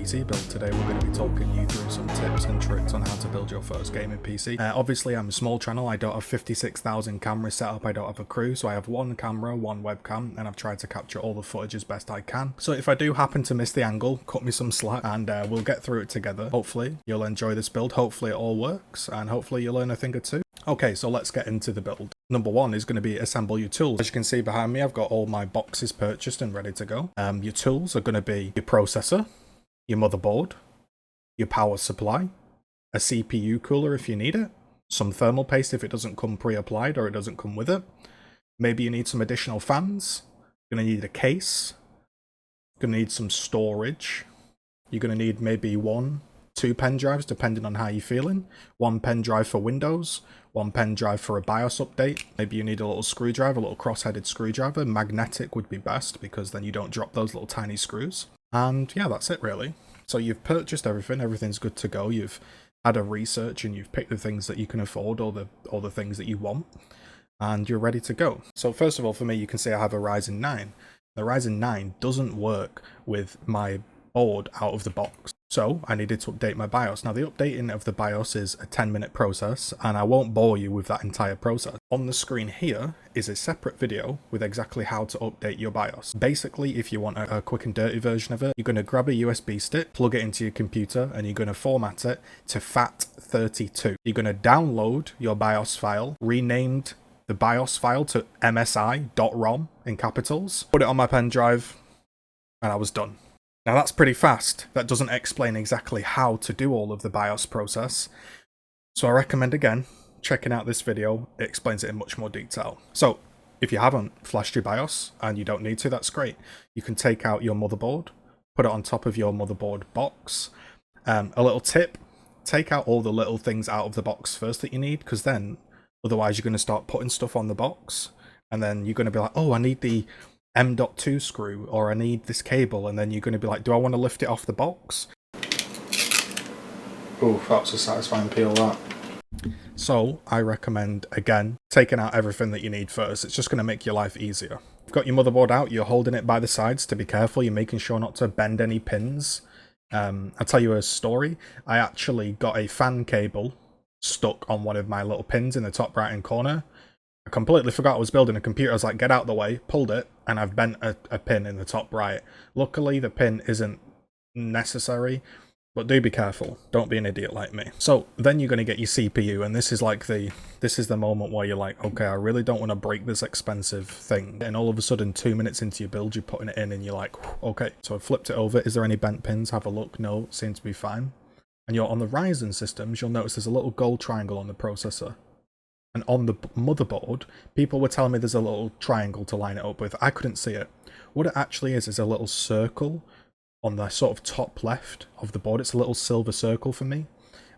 PC build. Today we're going to be talking you through some tips and tricks on how to build your first gaming PC. Obviously I'm a small channel, I don't have 56,000 cameras set up, I don't have a crew, so I have one camera, one webcam, and I've tried to capture all the footage as best I can. So if I do happen to miss the angle, cut me some slack and we'll get through it together. Hopefully you'll enjoy this build, hopefully it all works, and hopefully you'll learn a thing or two. Okay, so let's get into the build. Number one is going to be assemble your tools. As you can see behind me, I've got all my boxes purchased and ready to go. Your tools are going to be your processor, your motherboard, your power supply, a CPU cooler if you need it, some thermal paste if it doesn't come pre-applied or it doesn't come with it. Maybe you need some additional fans. You're going to need a case. You're going to need some storage. You're going to need maybe 1-2 pen drives depending on how you're feeling. 1 pen drive for Windows, 1 pen drive for a BIOS update. Maybe you need a little screwdriver, a little cross-headed screwdriver. Magnetic would be best because then you don't drop those little tiny screws. And yeah, that's it really. So you've purchased everything, everything's good to go. You've had a research and you've picked the things that you can afford or the things that you want, and you're ready to go. So first of all, for me, you can see I have a Ryzen 9. The Ryzen 9 doesn't work with my board out of the box. So I needed to update my BIOS. Now the updating of the BIOS is a 10-minute process, and I won't bore you with that entire process. On the screen here is a separate video with exactly how to update your BIOS. Basically, if you want a quick and dirty version of it, you're going to grab a USB stick, plug it into your computer, and you're going to format it to FAT32. You're going to download your BIOS file, renamed the BIOS file to msi.rom in capitals, put it on my pen drive, and I was done. Now that's pretty fast. That doesn't explain exactly how to do all of the BIOS process. So I recommend, again, checking out this video. It explains it in much more detail. So if you haven't flashed your BIOS and you don't need to, that's great. You can take out your motherboard, put it on top of your motherboard box. A little tip, take out all the little things out of the box first that you need, because then otherwise you're going to start putting stuff on the box and then you're going to be like, oh, I need the M.2 screw, or I need this cable, and then you're going to be like, do I want to lift it off the box? Oh, that's a satisfying peel, that. So I recommend, again, taking out everything that you need first. It's just going to make your life easier. You've got your motherboard out, you're holding it by the sides to be careful, you're making sure not to bend any pins. I'll tell you a story. I actually got a fan cable stuck on one of my little pins in the top right hand corner. I completely forgot I was building a computer. I was like, get out of the way, pulled it, and I've bent a pin in the top right. Luckily, the pin isn't necessary, but do be careful. Don't be an idiot like me. So then you're going to get your CPU, and this is the moment where you're like, okay, I really don't want to break this expensive thing. And all of a sudden, 2 minutes into your build, you're putting it in, and you're like, okay. So I flipped it over. Is there any bent pins? Have a look. No, seems to be fine. And you're on the Ryzen systems, you'll notice there's a little gold triangle on the processor. And on the motherboard, people were telling me there's a little triangle to line it up with. I couldn't see it. What it actually is a little circle on the sort of top left of the board. It's a little silver circle for me,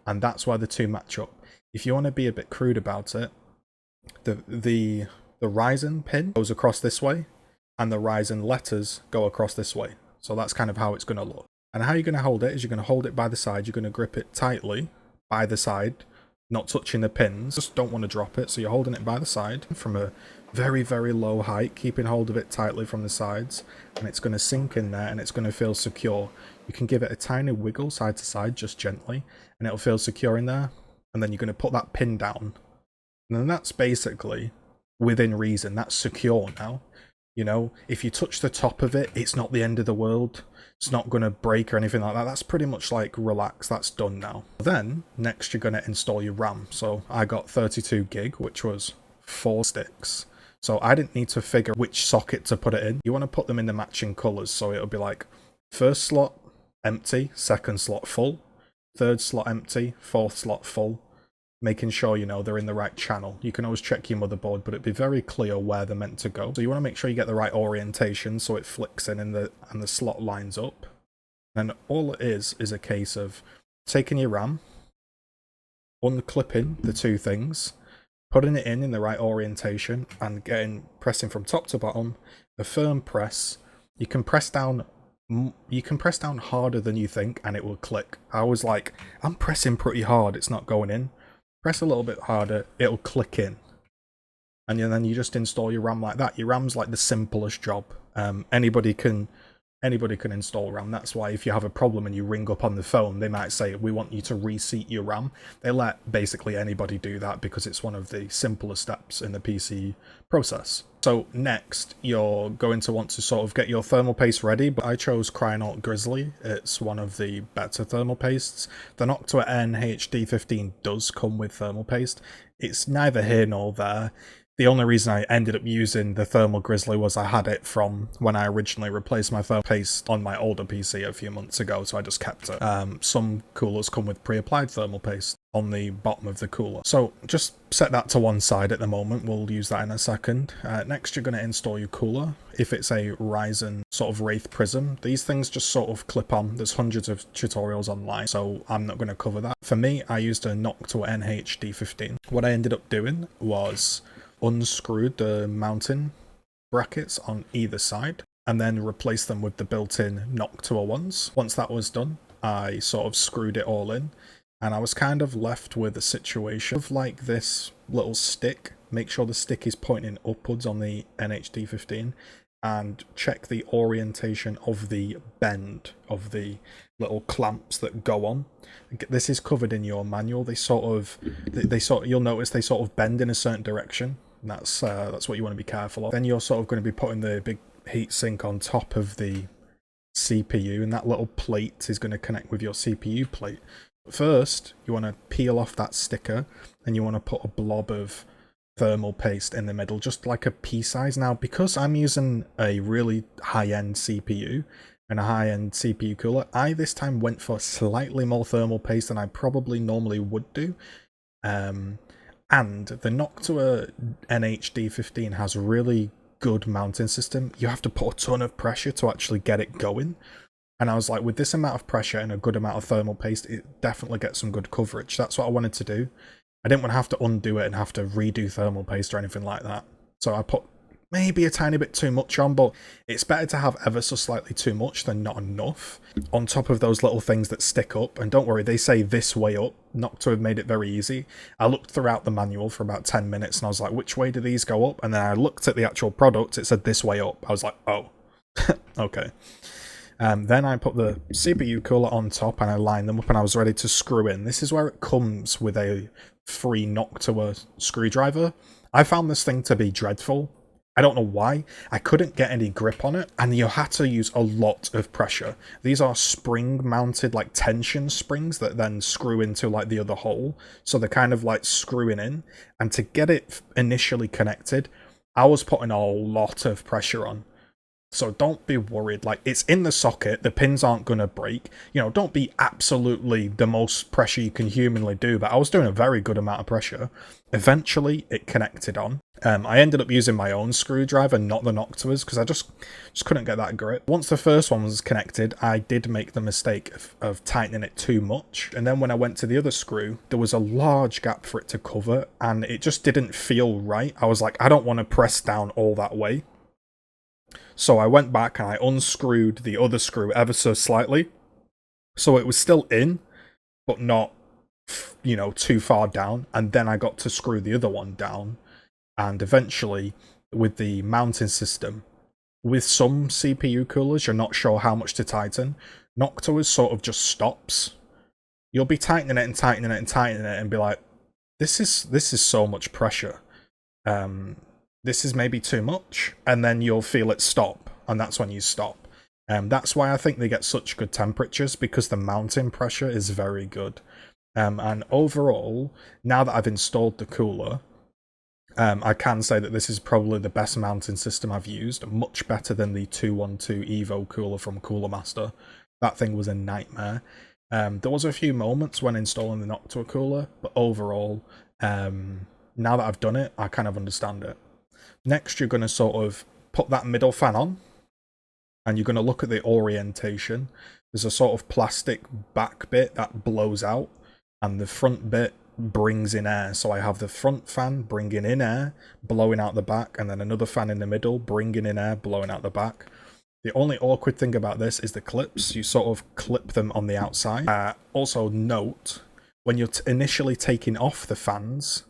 and that's why the two match up. If you want to be a bit crude about it, the Ryzen pin goes across this way, and the Ryzen letters go across this way. So that's kind of how it's going to look. And how you're going to hold it is you're going to hold it by the side. You're going to grip it tightly by the side, not touching the pins, just don't want to drop it, so you're holding it by the side from a very, very low height, keeping hold of it tightly from the sides, and it's going to sink in there and it's going to feel secure. You can give it a tiny wiggle side to side, just gently, and it'll feel secure in there, and then you're going to put that pin down. And then that's basically within reason, that's secure now. You know, if you touch the top of it, it's not the end of the world. It's not going to break or anything like that. That's pretty much like relax, that's done now. Then, next you're going to install your RAM. So I got 32 gig, which was 4 sticks. So I didn't need to figure which socket to put it in. You want to put them in the matching colours. So it'll be like first slot empty, second slot full, third slot empty, fourth slot full. Making sure, you know, they're in the right channel. You can always check your motherboard, but it'd be very clear where they're meant to go. So you want to make sure you get the right orientation so it flicks in and the slot lines up. And all it is a case of taking your RAM, unclipping the two things, putting it in the right orientation, and pressing from top to bottom, a firm press. You can press down harder than you think and it will click. I was like, I'm pressing pretty hard, it's not going in. Press a little bit harder, it'll click in. And then you just install your RAM like that. Your RAM's like the simplest job. Anybody can Anybody can install RAM. That's why if you have a problem and you ring up on the phone, they might say, we want you to reseat your RAM. They let basically anybody do that because it's one of the simpler steps in the PC process. So next, you're going to want to sort of get your thermal paste ready, but I chose Crynaut Grizzly. It's one of the better thermal pastes. The Noctua NH-D15 does come with thermal paste. It's neither here nor there. The only reason I ended up using the Thermal Grizzly was I had it from when I originally replaced my thermal paste on my older PC a few months ago, so I just kept it. Some coolers come with pre-applied thermal paste on the bottom of the cooler. So just set that to one side at the moment, we'll use that in a second. Next you're going to install your cooler. If it's a Ryzen sort of Wraith Prism, these things just sort of clip on. There's hundreds of tutorials online, so I'm not going to cover that. For me, I used a Noctua NH-D15. What I ended up doing was unscrewed the mounting brackets on either side and then replaced them with the built-in Noctua ones. Once that was done, I sort of screwed it all in, and I was kind of left with a situation of like this little stick. Make sure the stick is pointing upwards on the NH-D15 and check the orientation of the bend of the little clamps that go on. This is covered in your manual. You'll notice they sort of bend in a certain direction. That's what you want to be careful of. Then you're sort of going to be putting the big heatsink on top of the CPU, and that little plate is going to connect with your CPU plate. First, you want to peel off that sticker, and you want to put a blob of thermal paste in the middle, just like a pea size. Now, because I'm using a really high-end CPU and a high-end CPU cooler, I this time went for slightly more thermal paste than I probably normally would do. And the Noctua NH-D15 has a really good mounting system. You have to put a ton of pressure to actually get it going. And I was like, with this amount of pressure and a good amount of thermal paste, it definitely gets some good coverage. That's what I wanted to do. I didn't want to have to undo it and have to redo thermal paste or anything like that. So I put maybe a tiny bit too much on, but it's better to have ever so slightly too much than not enough on top of those little things that stick up. And don't worry, they say this way up. Noctua have made it very easy. I looked throughout the manual for about 10 minutes and I was like, which way do these go up? And then I looked at the actual product, it said this way up. I was like, oh, okay. Then I put the CPU cooler on top and I lined them up and I was ready to screw in. This is where it comes with a free Noctua screwdriver. I found this thing to be dreadful. I don't know why. I couldn't get any grip on it, and you had to use a lot of pressure. These are spring-mounted, like, tension springs that then screw into, like, the other hole. So they're kind of, like, screwing in. And to get it initially connected, I was putting a lot of pressure on. So don't be worried. Like, it's in the socket. The pins aren't going to break. You know, don't be absolutely the most pressure you can humanly do. But I was doing a very good amount of pressure. Eventually, it connected on. I ended up using my own screwdriver, not the Noctua's, because I just couldn't get that grip. Once the first one was connected, I did make the mistake of tightening it too much. And then when I went to the other screw, there was a large gap for it to cover, and it just didn't feel right. I was like, I don't want to press down all that way. So I went back and I unscrewed the other screw ever so slightly. So it was still in, but not, you know, too far down. And then I got to screw the other one down. And eventually, with the mounting system, with some CPU coolers, you're not sure how much to tighten. Noctua sort of just stops. You'll be tightening it and tightening it and tightening it and be like, this is so much pressure. This is maybe too much. And then you'll feel it stop. And that's when you stop. That's why I think they get such good temperatures, because the mounting pressure is very good. And overall, now that I've installed the cooler, I can say that this is probably the best mounting system I've used, much better than the 212 Evo cooler from Cooler Master. That thing was a nightmare. There was a few moments when installing the Noctua cooler, but overall, now that I've done it, I kind of understand it. Next, you're going to sort of put that middle fan on, and you're going to look at the orientation. There's a sort of plastic back bit that blows out, and the front bit brings in air. So I have the front fan bringing in air, blowing out the back, and then another fan in the middle bringing in air, blowing out the back. The only awkward thing about this is the clips. You sort of clip them on the outside. Also note, when you're initially taking off the fans,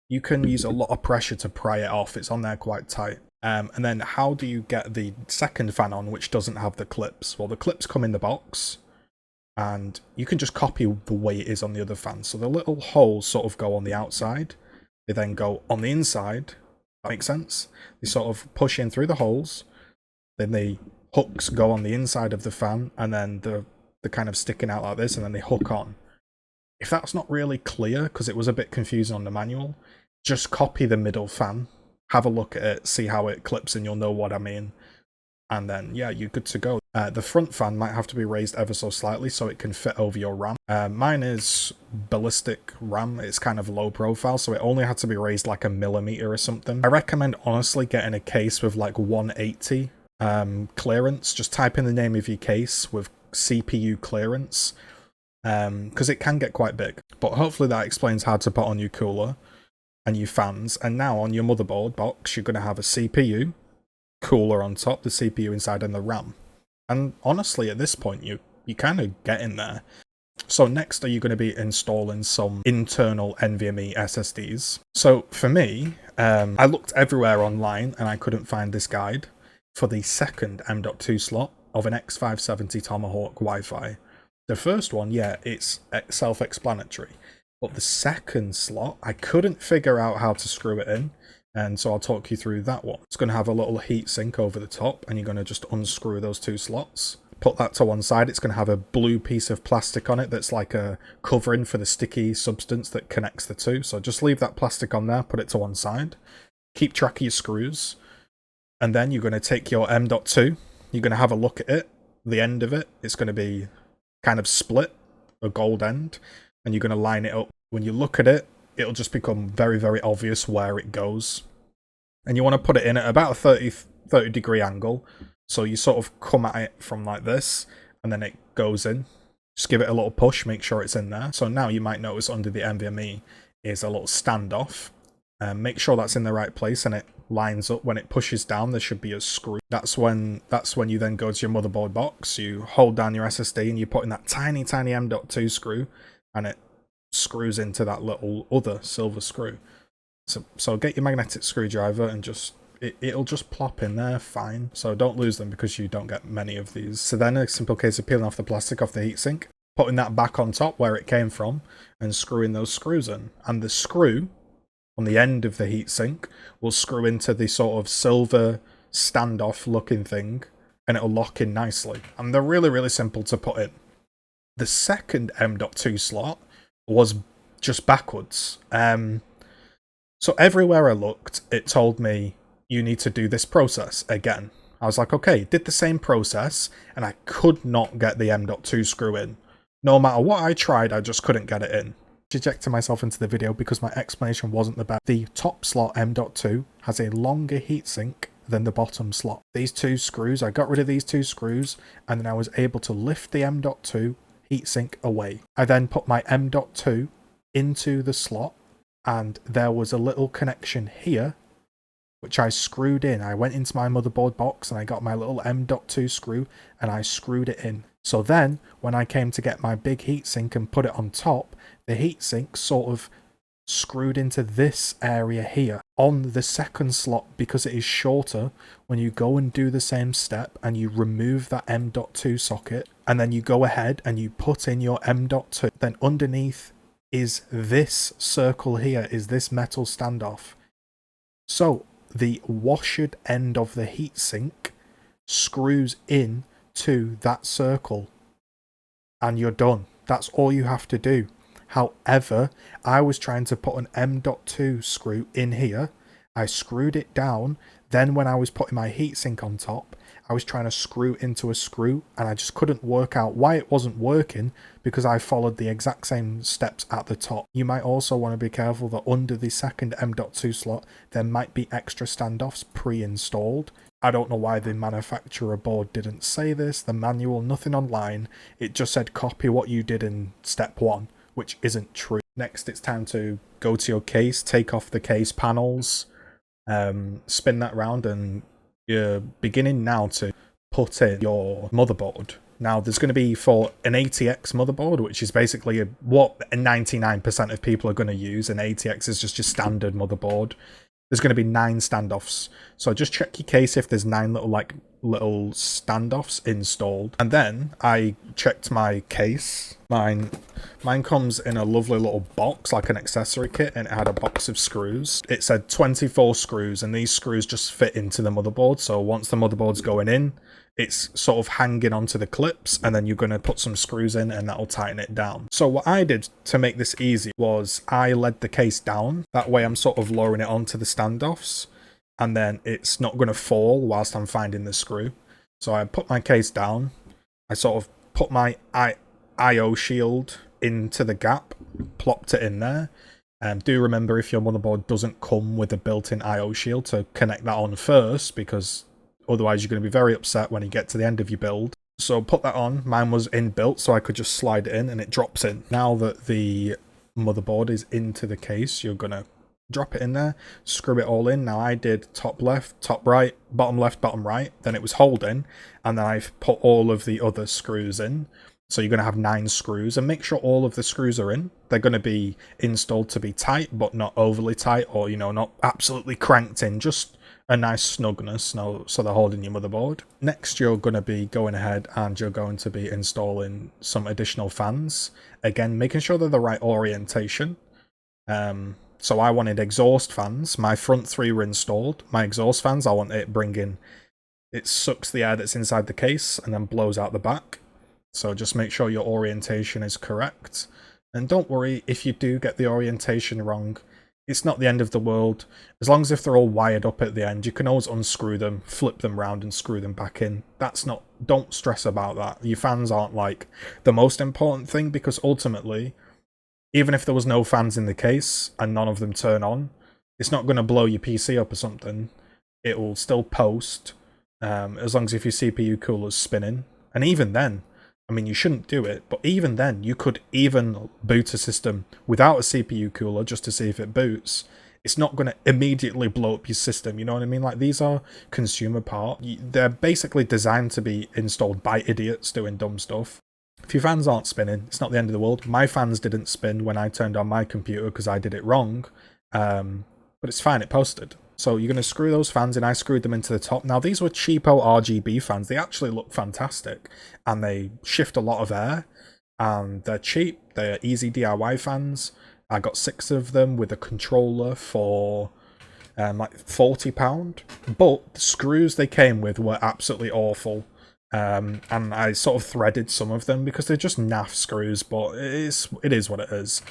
you can use a lot of pressure to pry it off. It's on there quite tight. And then how do you get the second fan on, which doesn't have the clips? Well, the clips come in the box, and you can just copy the way it is on the other fan. So the little holes sort of go on the outside. They then go on the inside. That makes sense? They sort of push in through the holes. Then the hooks go on the inside of the fan, and then they're kind of sticking out like this, and then they hook on. If that's not really clear, because it was a bit confusing on the manual, just copy the middle fan, have a look at it, see how it clips, and you'll know what I mean. And then, yeah, you're good to go. The front fan might have to be raised ever so slightly so it can fit over your RAM. Mine is ballistic RAM. It's kind of low profile, so it only had to be raised like 1mm or something. I recommend honestly getting a case with like 180 clearance. Just type in the name of your case with CPU clearance, because it can get quite big. But hopefully that explains how to put on your cooler and your fans. And now on your motherboard box, you're going to have a CPU, cooler on top, the CPU inside, and the RAM. And honestly, at this point, you kind of get in there. So next, are you going to be installing some internal NVMe SSDs? So for me, I looked everywhere online and I couldn't find this guide for the second M.2 slot of an X570 Tomahawk Wi-Fi. The first one, yeah, it's self-explanatory. But the second slot, I couldn't figure out how to screw it in. And so I'll talk you through that one. It's going to have a little heatsink over the top, and you're going to just unscrew those two slots. Put that to one side. It's going to have a blue piece of plastic on it that's like a covering for the sticky substance that connects the two. So just leave that plastic on there, put it to one side. Keep track of your screws. And then you're going to take your M.2. You're going to have a look at it. The end of it, it's going to be kind of split, a gold end. And you're going to line it up. When you look at it, it'll just become very, very obvious where it goes. And you want to put it in at about a 30 degree angle. So you sort of come at it from like this, and then it goes in. Just give it a little push, make sure it's in there. So now you might notice under the NVMe is a little standoff. Make sure that's in the right place and it lines up. When it pushes down, there should be a screw. That's when you then go to your motherboard box. You hold down your SSD and you put in that tiny, tiny M.2 screw, and it screws into that little other silver screw. So get your magnetic screwdriver and just it'll just plop in there fine. So don't lose them because you don't get many of these. So then a simple case of peeling off the plastic off the heatsink, putting that back on top where it came from, and screwing those screws in. And the screw on the end of the heatsink will screw into the sort of silver standoff looking thing, and it'll lock in nicely. And they're really, really simple to put in. The second M.2 slot was just backwards. So everywhere I looked, it told me you need to do this process again. I was like, okay, did the same process, and I could not get the M.2 screw in. No matter what I tried, I just couldn't get it in. Ejected myself into the video because my explanation wasn't the best. The top slot M.2 has a longer heatsink than the bottom slot. These two screws, I got rid of these two screws, and then I was able to lift the M.2 heatsink away. I then put my M.2 into the slot, and there was a little connection here which I screwed in. I went into my motherboard box and I got my little M.2 screw and I screwed it in. So then when I came to get my big heatsink and put it on top, the heatsink sort of screwed into this area here on the second slot. Because it is shorter, when you go and do the same step and you remove that M.2 socket and then you go ahead and you put in your M.2, then underneath is this circle here, is this metal standoff. So the washered end of the heatsink screws in to that circle and you're done. That's all you have to do. However, I was trying to put an M.2 screw in here. I screwed it down. Then when I was putting my heatsink on top, I was trying to screw into a screw and I just couldn't work out why it wasn't working, because I followed the exact same steps at the top. You might also want to be careful that under the second M.2 slot, there might be extra standoffs pre-installed. I don't know why the manufacturer board didn't say this, the manual, nothing online. It just said copy what you did in step 1, which isn't true. Next, it's time to go to your case, take off the case panels, spin that round, and you're beginning now to put in your motherboard. Now, there's going to be for an ATX motherboard, which is basically what 99% of people are going to use. An ATX is just your standard motherboard. there's going to be 9 standoffs. So just check your case if there's 9 little standoffs installed. And then I checked my case. Mine comes in a lovely little box, like an accessory kit, and it had a box of screws. It said 24 screws, and these screws just fit into the motherboard. So once the motherboard's going in, it's sort of hanging onto the clips, and then you're going to put some screws in and that'll tighten it down. So what I did to make this easy was I led the case down. That way I'm sort of lowering it onto the standoffs, and then it's not going to fall whilst I'm finding the screw. So I put my case down. I sort of put my IO shield into the gap, plopped it in there. Do remember, if your motherboard doesn't come with a built-in IO shield, to connect that on first, because otherwise you're going to be very upset when you get to the end of your build. So put that on. Mine was inbuilt, so I could just slide it in and it drops in. Now that the motherboard is into the case, you're going to drop it in there, screw it all in. Now I did top left, top right, bottom left, bottom right. Then it was holding, and then I've put all of the other screws in. So you're going to have 9 screws, and make sure all of the screws are in. They're going to be installed to be tight, but not overly tight, or, you know, not absolutely cranked in. Just a nice snugness, so they're holding your motherboard. Next, you're going to be going ahead and you're going to be installing some additional fans. Again, making sure they're the right orientation. So I wanted exhaust fans. My front 3 were installed. My exhaust fans, I want it bringing... It sucks the air that's inside the case and then blows out the back. So just make sure your orientation is correct. And don't worry if you do get the orientation wrong. It's not the end of the world. As long as if they're all wired up at the end, you can always unscrew them, flip them round and screw them back in. That's not... Don't stress about that. Your fans aren't like the most important thing, because ultimately, even if there was no fans in the case and none of them turn on, it's not going to blow your PC up or something. It will still post, as long as if your CPU cooler's spinning. And even then, I mean, you shouldn't do it, but even then, you could even boot a system without a CPU cooler just to see if it boots. It's not going to immediately blow up your system, you know what I mean? Like, these are consumer parts. They're basically designed to be installed by idiots doing dumb stuff. If your fans aren't spinning, it's not the end of the world. My fans didn't spin when I turned on my computer because I did it wrong, but it's fine, it posted. So you're going to screw those fans in. I screwed them into the top. Now, these were cheapo RGB fans. They actually look fantastic, and they shift a lot of air, and they're cheap. They're easy DIY fans. I got 6 of them with a controller for like £40, but the screws they came with were absolutely awful. And I sort of threaded some of them because they're just naff screws, but it is what it is.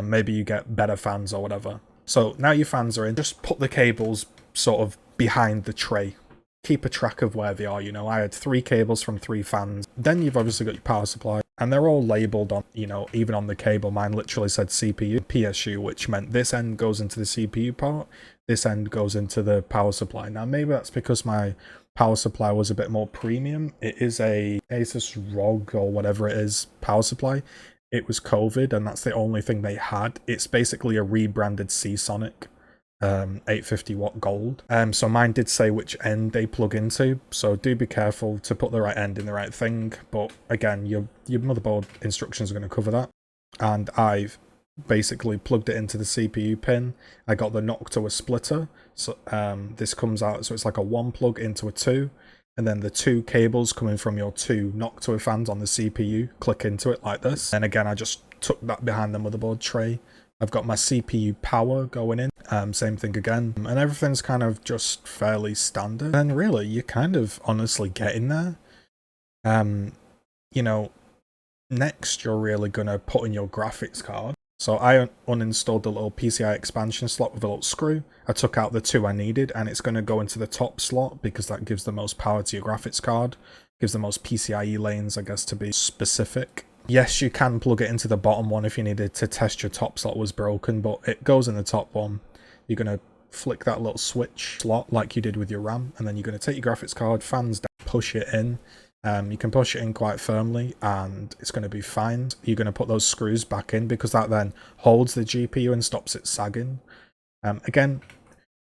Maybe you get better fans or whatever. So now your fans are in, just put the cables sort of behind the tray. Keep a track of where they are, you know. I had 3 cables from 3 fans. Then you've obviously got your power supply, and they're all labelled on, you know, even on the cable. Mine literally said CPU, PSU, which meant this end goes into the CPU part, this end goes into the power supply. Now, maybe that's because my power supply was a bit more premium. It is a Asus ROG or whatever it is power supply. It was COVID, and that's the only thing they had. It's basically a rebranded Seasonic 850 watt gold. So mine did say which end they plug into, so do be careful to put the right end in the right thing. But again, your motherboard instructions are going to cover that. And I've basically plugged it into the CPU pin. I got the Noctua splitter. So this comes out, so it's like a 1 plug into a 2. And then the 2 cables coming from your 2 Noctua fans on the CPU click into it like this. And again, I just took that behind the motherboard tray. I've got my CPU power going in, same thing again. And everything's kind of just fairly standard. And really, you're kind of honestly getting there. You know, next you're really going to put in your graphics card. So I uninstalled the little PCI expansion slot with a little screw. I took out the 2 I needed, and it's going to go into the top slot because that gives the most power to your graphics card. Gives the most PCIe lanes, I guess, to be specific. Yes, you can plug it into the bottom one if you needed to test your top slot was broken, but it goes in the top one. You're going to flick that little switch slot like you did with your RAM, and then you're going to take your graphics card, fans down, push it in. You can push it in quite firmly and it's going to be fine. You're going to put those screws back in because that then holds the GPU and stops it sagging. Again,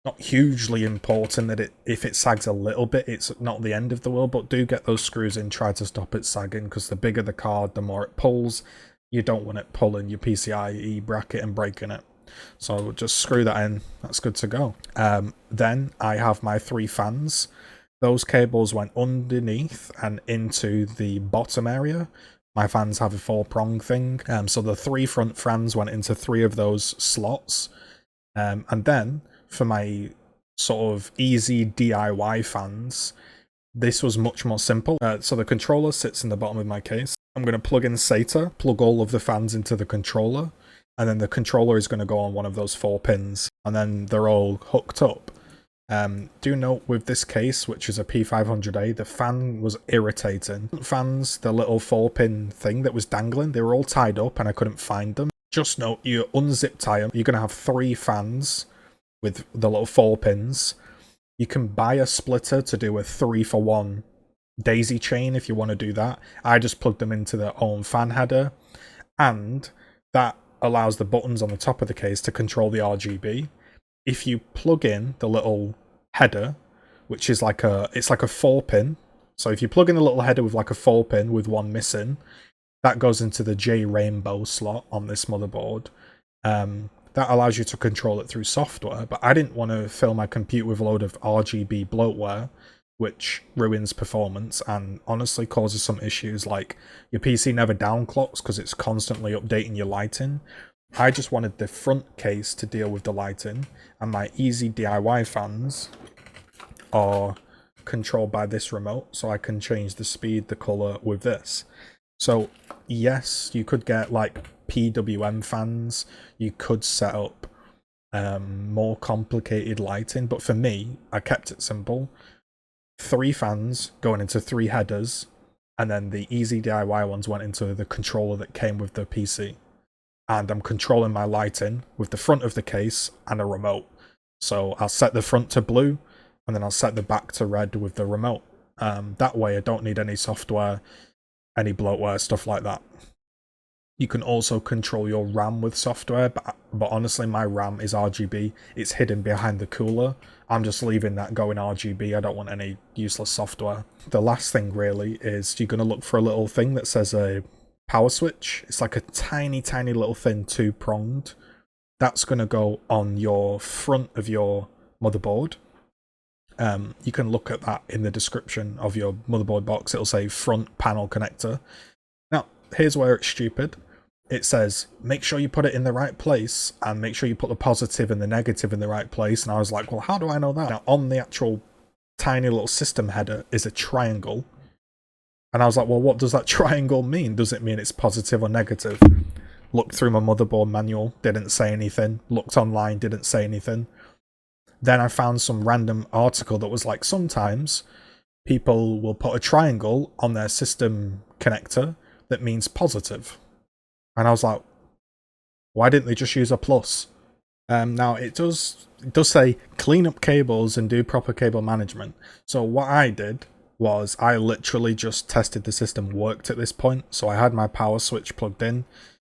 not hugely important that if it sags a little bit, it's not the end of the world, but do get those screws in, try to stop it sagging, because the bigger the card, the more it pulls. You don't want it pulling your PCIe bracket and breaking it. So just screw that in, that's good to go. Then I have my 3 fans. Those cables went underneath and into the bottom area. My fans have a 4-prong thing, so the 3 front fans went into 3 of those slots. And then for my sort of easy DIY fans, this was much more simple. So the controller sits in the bottom of my case. I'm going to plug in SATA, plug all of the fans into the controller, and then the controller is going to go on one of those 4 pins, and then they're all hooked up. Do note with this case, which is a P500A, the fan was irritating. Fans, the little 4-pin thing that was dangling, they were all tied up and I couldn't find them. Just note, you unzip tie them, you're going to have 3 fans with the little 4 pins. You can buy a splitter to do a 3-for-1 daisy chain if you want to do that. I just plugged them into their own fan header, and that allows the buttons on the top of the case to control the RGB. If you plug in the little header, which is like it's like a 4-pin. So if you plug in the little header with like a 4-pin with 1 missing, that goes into the J Rainbow slot on this motherboard. That allows you to control it through software, but I didn't want to fill my computer with a load of RGB bloatware, which ruins performance and honestly causes some issues, like your PC never downclocks because it's constantly updating your lighting. I just wanted the front case to deal with the lighting, and my easy DIY fans are controlled by this remote, so I can change the speed, the colour with this. So yes, you could get like PWM fans, you could set up more complicated lighting, but for me, I kept it simple. 3 fans going into 3 headers, and then the easy DIY ones went into the controller that came with the PC. And I'm controlling my lighting with the front of the case and a remote. So I'll set the front to blue, and then I'll set the back to red with the remote. That way I don't need any software, any bloatware, stuff like that. You can also control your RAM with software, but honestly my RAM is RGB. It's hidden behind the cooler. I'm just leaving that going RGB. I don't want any useless software. The last thing really is you're going to look for a little thing that says a power switch. It's like a tiny little thin 2-pronged. That's going to go on your front of your motherboard. You can look at that in the description of your motherboard box. It'll say front panel connector. Now, here's where it's stupid. It says, make sure you put it in the right place and make sure you put the positive and the negative in the right place. And I was like, well, how do I know that? Now, on the actual tiny little system header is a triangle. And I was like, well, what does that triangle mean? Does it mean it's positive or negative? Looked through my motherboard manual, didn't say anything. Looked online, didn't say anything. Then I found some random article that was like, sometimes people will put a triangle on their system connector that means positive. And I was like, why didn't they just use a plus? Now, it does say clean up cables and do proper cable management. So what I did was I literally just tested the system worked at this point. So I had my power switch plugged in.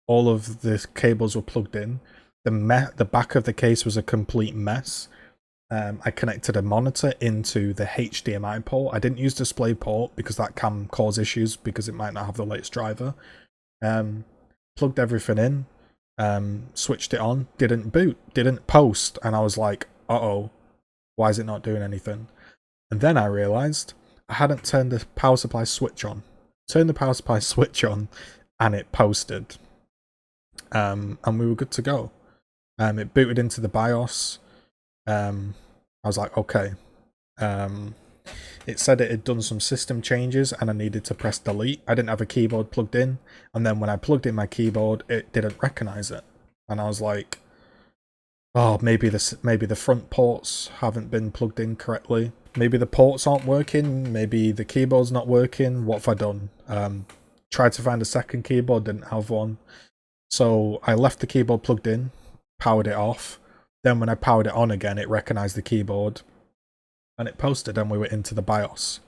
All of the cables were plugged in. The back of the case was a complete mess. I connected a monitor into the HDMI port. I didn't use DisplayPort because that can cause issues because it might not have the latest driver. Plugged everything in, switched it on, didn't boot, didn't post, and I was like, uh-oh, why is it not doing anything? And then I realised I hadn't turned the power supply switch on. Turned the power supply switch on, and it posted. And we were good to go. It booted into the BIOS. I was like, okay. It said it had done some system changes and I needed to press delete. I didn't have a keyboard plugged in, and then when I plugged in my keyboard, it didn't recognize it. And I was like, oh, maybe the front ports haven't been plugged in correctly. Maybe the ports aren't working. Maybe the keyboard's not working. What have I done? Tried to find a second keyboard, didn't have one. So I left the keyboard plugged in, powered it off. Then when I powered it on again, it recognized the keyboard. And it posted, and we were into the BIOS.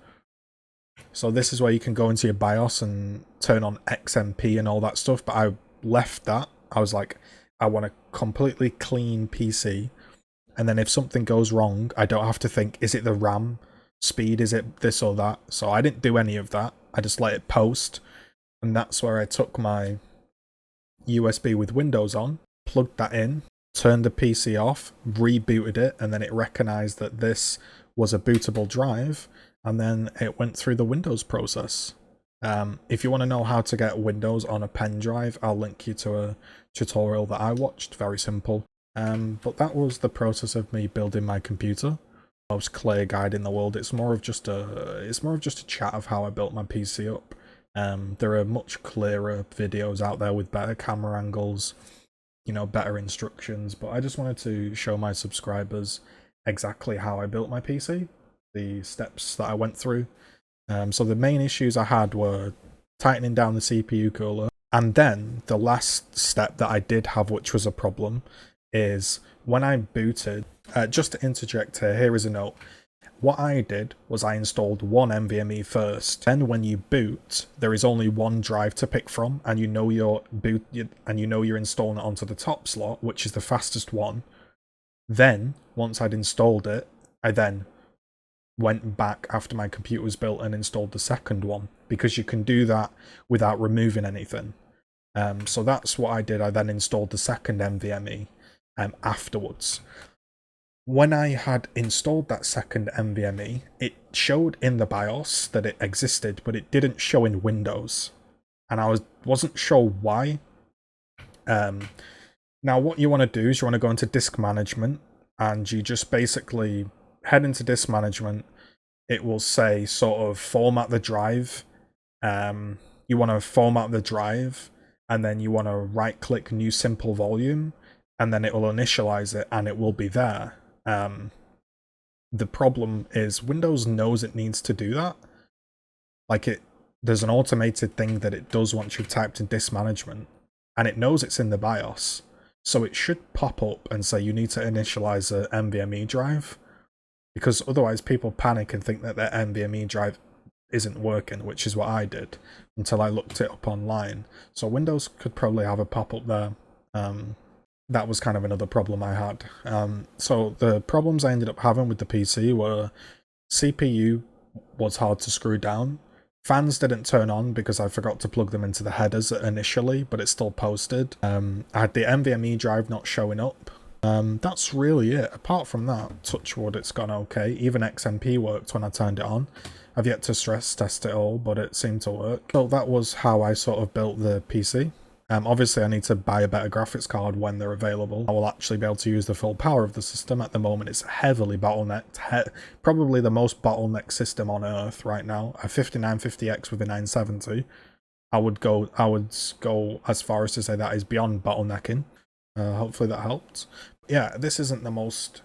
So this is where you can go into your BIOS and turn on XMP and all that stuff, but I left that. I was like, I want a completely clean PC, and then if something goes wrong, I don't have to think, is it the RAM speed, is it this or that? So I didn't do any of that. I just let it post, and that's where I took my USB with Windows on, plugged that in turned the PC off, rebooted it, and then it recognized that this was a bootable drive, and then it went through the Windows process. If you want to know how to get Windows on a pen drive, I'll link you to a tutorial that I watched, very simple. But that was the process of me building my computer. Most clear guide in the world. It's more of just a chat of how I built my PC up. There are much clearer videos out there with better camera angles, you know, better instructions, but I just wanted to show my subscribers exactly how I built my PC, the steps that I went through. So the main issues I had were tightening down the CPU cooler, and then the last step that I did have, which was a problem, is when I booted, just to interject here is a note. What I did was I installed one NVMe first. Then when you boot, there is only one drive to pick from, and you know you're installing it onto the top slot, which is the fastest one. Then, once I'd installed it, I then went back after my computer was built and installed the second one, because you can do that without removing anything. So that's what I did. I then installed the second NVMe afterwards. When I had installed that second NVMe, it showed in the BIOS that it existed, but it didn't show in Windows, and I wasn't sure why. Now what you want to do is you want to go into disk management, and you just basically head into disk management. It will say sort of format the drive. You want to format the drive, and then you want to right click new simple volume, and then it will initialize it and it will be there. The problem is Windows knows it needs to do that. Like there's an automated thing that it does once you've typed in disk management, and it knows it's in the BIOS. So it should pop up and say you need to initialize a NVMe drive, because otherwise people panic and think that their NVMe drive isn't working, which is what I did until I looked it up online. So Windows could probably have a pop-up there. That was kind of another problem I had. So the problems I ended up having with the PC were CPU was hard to screw down. Fans didn't turn on because I forgot to plug them into the headers initially, but it still posted. I had the NVMe drive not showing up. That's really it. Apart from that, touch wood, it's gone okay. Even XMP worked when I turned it on. I've yet to stress test it all, but it seemed to work. So that was how I sort of built the PC. Obviously, I need to buy a better graphics card when they're available. I will actually be able to use the full power of the system. At the moment, it's heavily bottlenecked. Probably the most bottlenecked system on Earth right now. A 5950X with a 970. I would go as far as to say that is beyond bottlenecking. Hopefully that helped. Yeah, this isn't the most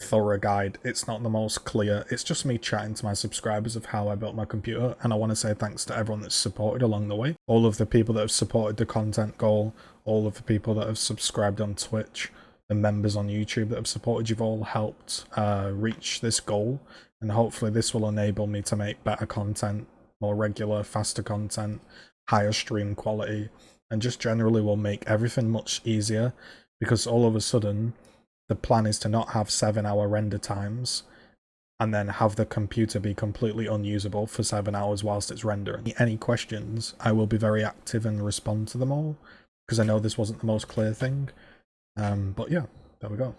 thorough guide. It's not the most clear. It's just me chatting to my subscribers of how I built my computer, and I want to say thanks to everyone that's supported along the way. All of the people that have supported the content goal, all of the people that have subscribed on Twitch, the members on YouTube that have supported, you've all helped reach this goal, and hopefully this will enable me to make better content, more regular, faster content, higher stream quality, and just generally will make everything much easier, because all of a sudden the plan is to not have 7-hour render times and then have the computer be completely unusable for 7 hours whilst it's rendering. Any questions, I will be very active and respond to them all, because I know this wasn't the most clear thing. But yeah, there we go.